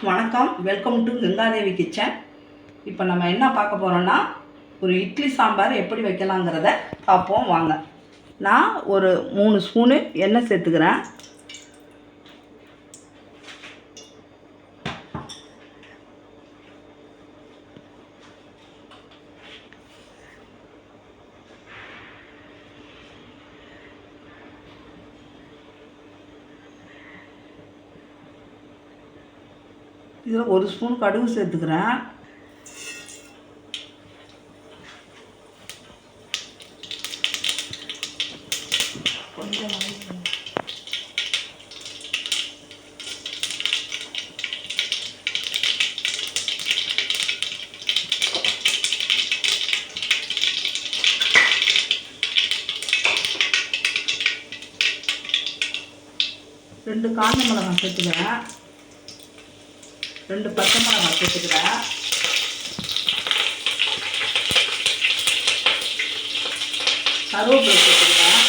வணக்கம், welcome to Ganga Devi kitchen. இப்போ நம்ம என்ன பார்க்க போகிறோன்னா, ஒரு இட்லி சாம்பார் எப்படி வைக்கலாங்கிறத பார்ப்போம் வாங்க. நான் ஒரு 3 ஸ்பூனு எண்ணெய் சேர்த்துக்கிறேன். இதில் 1 ஸ்பூன் கடுகு சேர்த்துக்கிறேன். கொஞ்சம் 2 காஞ்ச மிளகாய் சேர்த்துக்கிறேன். 2 பச்சை மிளகாய் சேர்த்துக்கிறேன். கருவேப்பிலை சேர்த்துக்கிறேன்.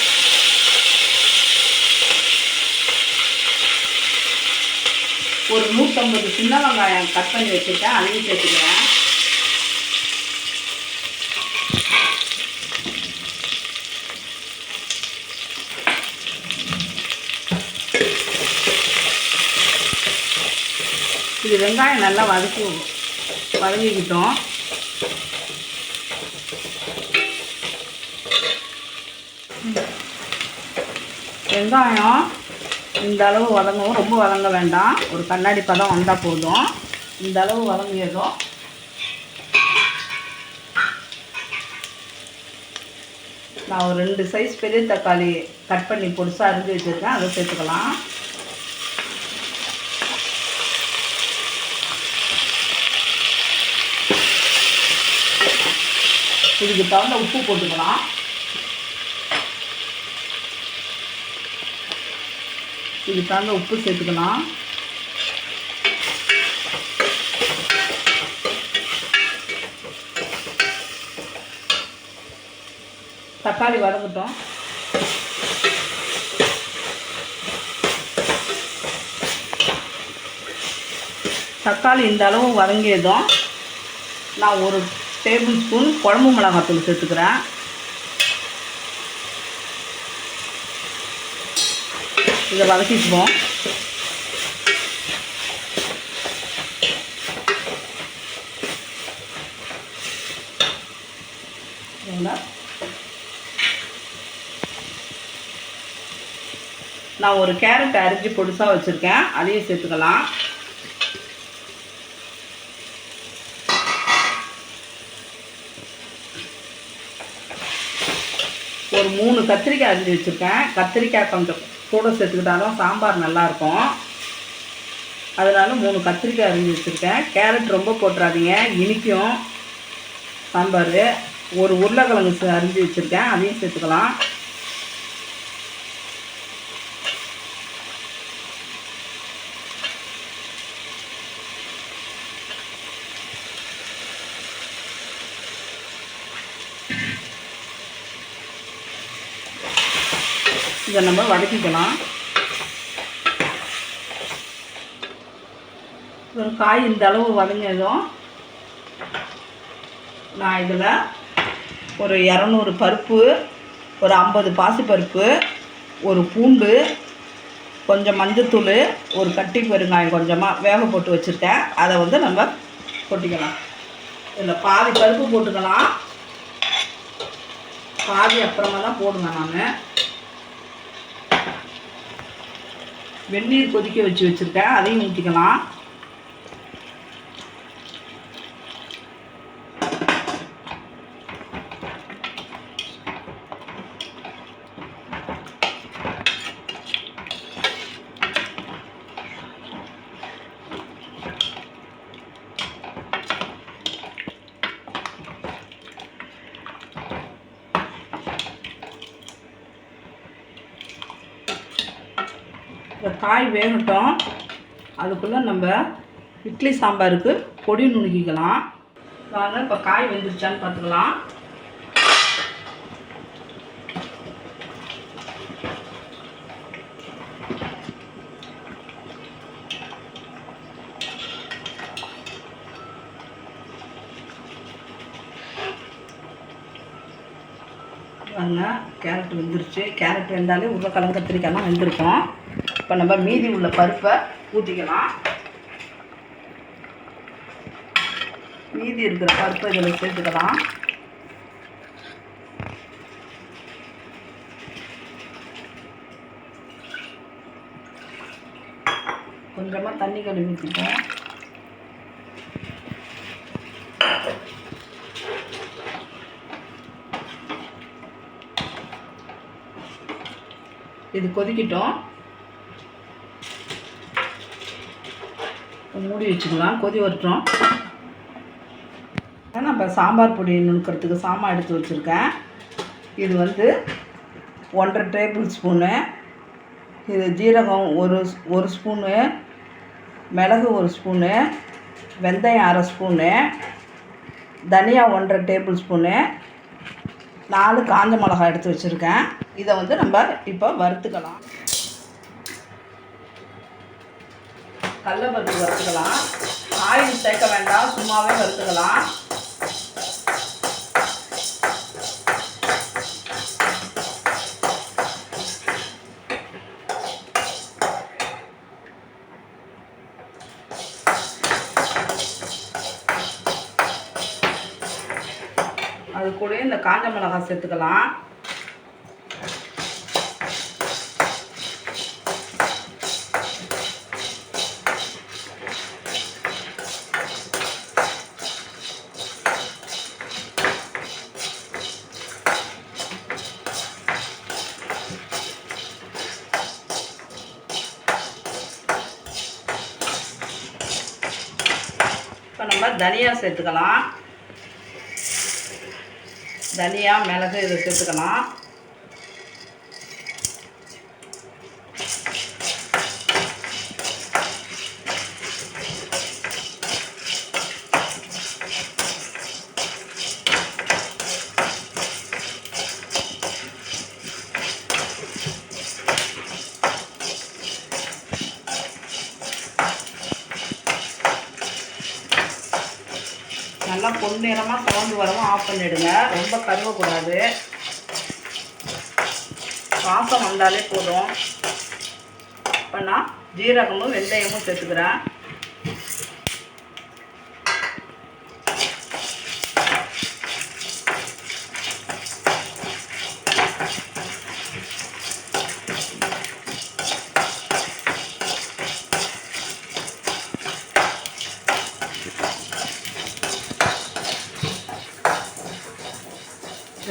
ஒரு 150 சின்ன வெங்காயம் கட் பண்ணி வச்சுருக்கேன், அதையும் சேர்த்துக்கிறேன். இது வெங்காயம் நல்லா வதங்கிக்கிட்டோம். வெங்காயம் இந்த அளவு வதங்கவும், ரொம்ப வதங்க வேண்டாம், ஒரு கண்ணாடி பதம் வந்தால் போதும். இந்த அளவு வதங்கியதும் நான் ஒரு 2 சைஸ் பெரிய தக்காளி கட் பண்ணி பொடிசாக அரிஞ்சு வச்சுருக்கேன், அதை சேர்த்துக்கலாம். இதுக்கு தகுந்த உப்பு போட்டுக்கலாம். இதுக்கு தகுந்த உப்பு சேர்த்துக்கலாம். தக்காளி வதங்கட்டும். தக்காளி இந்த அளவு வதங்கியதும் நான் ஒரு டேபிள் ஸ்பூன் குழம்பு மிளகாத்தூள் சேர்த்துக்கிறேன். இதை வதக்கிக்குவோம். நான் ஒரு கேரட் அரிஞ்சு பொடிசாக வச்சுருக்கேன், அதையும் சேர்த்துக்கலாம். ஒரு 3 கத்திரிக்காய் அரிஞ்சு வச்சுருக்கேன். கத்திரிக்காய் கொஞ்சம் கூட சேர்த்துக்கிட்டாலும் சாம்பார் நல்லாயிருக்கும், அதனால 3 கத்திரிக்காய் அரிஞ்சு வச்சுருக்கேன். கேரட் ரொம்ப போட்டுறாதீங்க, இனிக்கும் சாம்பார். ஒரு உருளைக்கிழங்கு அரிஞ்சு வச்சுருக்கேன், அதையும் சேர்த்துக்கலாம். இதை நம்ம வதக்கிக்கலாம். ஒரு காய் இந்த அளவு வதங்கியதும் நான் இதில் ஒரு 200 பருப்பு, ஒரு 50 பாசிப்பருப்பு, ஒரு பூண்டு, கொஞ்சம் மஞ்சத்தூள், ஒரு கட்டி பெருங்காயம் கொஞ்சமாக வேக போட்டு வச்சுருக்கேன், அதை நம்ம கொட்டிக்கலாம். இதில் பாதி பருப்பு போட்டுக்கலாம், பாதி அப்புறமா தான் போடுவேன். நான் வெந்நீர் கொதிக்க வச்சுருக்கேன், அதையும் ஊற்றிக்கலாம். இந்த காய் வேகட்டும், அதுக்குள்ளே நம்ம இட்லி சாம்பாருக்கு பொடி நுணுக்கிக்கலாம். வாங்க, இப்போ காய் வெந்துருச்சான்னு பார்த்துக்கலாம். பாருங்க, கேரட் வெந்துருச்சு. கேரட் வெந்தாலே உருளைக்கிழங்கு கத்திரிக்காய்லாம் வெந்திருக்கும். இப்போ நம்ம மீதி உள்ள பருப்பை ஊற்றிக்கலாம். மீதி இருக்கிற பருப்பை இதில் சேர்த்துக்கலாம். கொஞ்சமாக தண்ணி கழுவி ஊற்றிப்போம். இது கொதிக்கிட்டோம். மூடி வச்சுக்கலாம். கொதி வரட்டும். நம்ம சாம்பார் பொடி நுணுக்கிறதுக்கு சாமான் எடுத்து வச்சுருக்கேன். இது 1.5 டேபிள் ஸ்பூனு. இது ஜீரகம் ஒரு ஸ்பூனு, மிளகு 1 ஸ்பூனு, வெந்தயம் 1/2 ஸ்பூனு, தனியா 1.5 டேபிள் ஸ்பூனு, 4 காஞ்ச மிளகாய் எடுத்து வச்சுருக்கேன். இதை நம்ம இப்போ வறுத்துக்கலாம். கடலைப்பருப்பு வறுத்துக்கலாம். ஆயில் சேர்க்க வேண்டாம், சும்மாவே வறுத்துக்கலாம். அது கூட இந்த காஞ்ச மிளகாய் சேர்த்துக்கலாம். இப்போ நம்ம தனியா சேர்த்துக்கலாம். தனியா, மிளகு இதை சேர்த்துக்கலாம். நல்லா பொன்னிறமாக கலந்து வரவும் ஆஃப் பண்ணிவிடுங்க. ரொம்ப கருவக்கூடாது. வாசம் வந்தாலே போதும். இப்போ நான் ஜீரகமும் வெந்தயமும் சேர்த்துக்கிறேன்.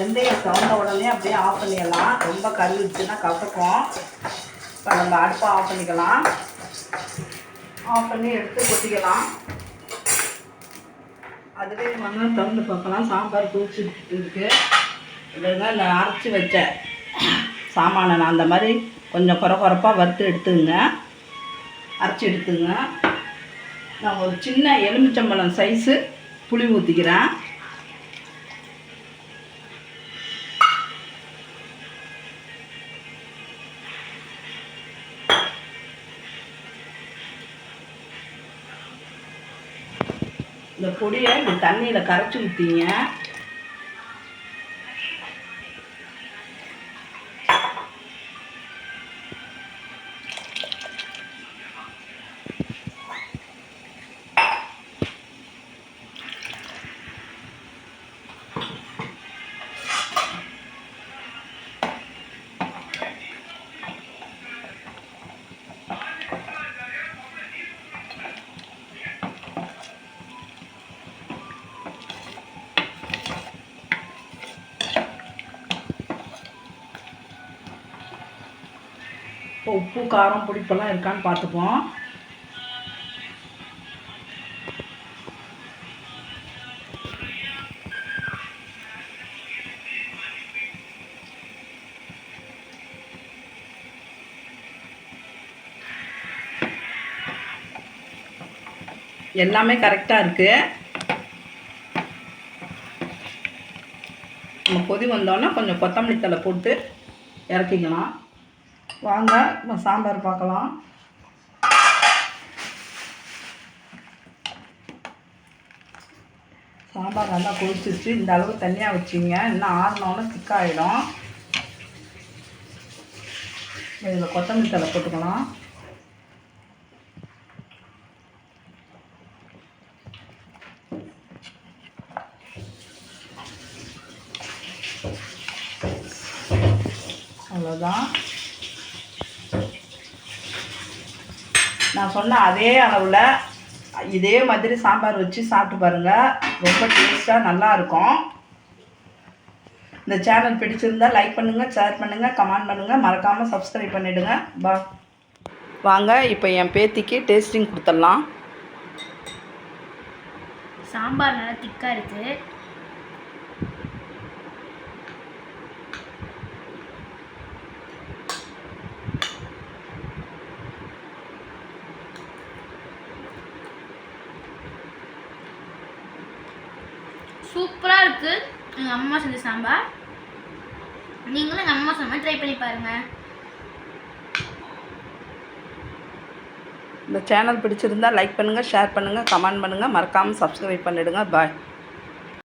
வெந்தயம் சவுண்ட உடனே அப்படியே ஆஃப் பண்ணிடலாம். ரொம்ப கருவிச்சுன்னா கசக்கும். இப்போ நம்ம அடுப்பை ஆஃப் பண்ணிக்கலாம். ஆஃப் பண்ணி எடுத்து கொட்டிக்கலாம். அதுவே திறந்து பார்க்கலாம். சாம்பார் குளிச்சுட்டு இருக்குது. இதெல்லாம் நான் அரைச்சி வச்சேன் சாமானை நான் அந்த மாதிரி கொஞ்சம் குறப்பாக வறுத்து எடுத்துங்க. அரைச்சி எடுத்துங்க. நான் ஒரு சின்ன எலுமிச்சம்பழம் சைஸு புளி ஊற்றிக்கிறேன். இந்த பொடியை இந்த தண்ணியில் கரைச்சி ஊற்றிங்க. இப்போ உப்பு காரம் புளிப்பெல்லாம் இருக்கான்னு பார்த்துப்போம். எல்லாமே கரெக்டாக இருக்குது. நம்ம கொதி வந்தோன்னா கொஞ்சம் கொத்தமல்லி தழை போட்டு இறக்கிக்கலாம். வாங்க நம்ம சாம்பார் பார்க்கலாம். சாம்பார் நல்லா கொதிச்சிருச்சு. இந்த அளவு தண்ணியாக வச்சிங்க. இன்னும் ஆறினோன்னு திக்காகிடும். இதில் கொத்தமல்லி தழை போட்டுக்கலாம். அவ்வளோதான். நான் சொன்ன அதே அளவில் இதே மாதிரி சாம்பார் வச்சு சாப்பிட்டு பாருங்கள். ரொம்ப டேஸ்ட்டாக நல்லாயிருக்கும். இந்த சேனல் பிடிச்சிருந்தால் லைக் பண்ணுங்கள், ஷேர் பண்ணுங்கள், கமெண்ட் பண்ணுங்கள், மறக்காமல் சப்ஸ்கிரைப் பண்ணிவிடுங்க. வாங்க இப்போ என் பேத்திக்கு டேஸ்டிங் கொடுத்துடலாம். சாம்பார் நல்லா திக்காக இருக்குது. சூப்பராக இருக்குது. எங்கள் அம்மா செஞ்ச சாம்பார். நீங்களும் எங்கள் அம்மா சொன்ன மாதிரி ட்ரை பண்ணி பாருங்கள். இந்த சேனல் பிடிச்சிருந்தால் லைக் பண்ணுங்கள், ஷேர் பண்ணுங்கள், கமெண்ட் பண்ணுங்கள், மறக்காமல் சப்ஸ்கிரைப் பண்ணிவிடுங்க. பாய்.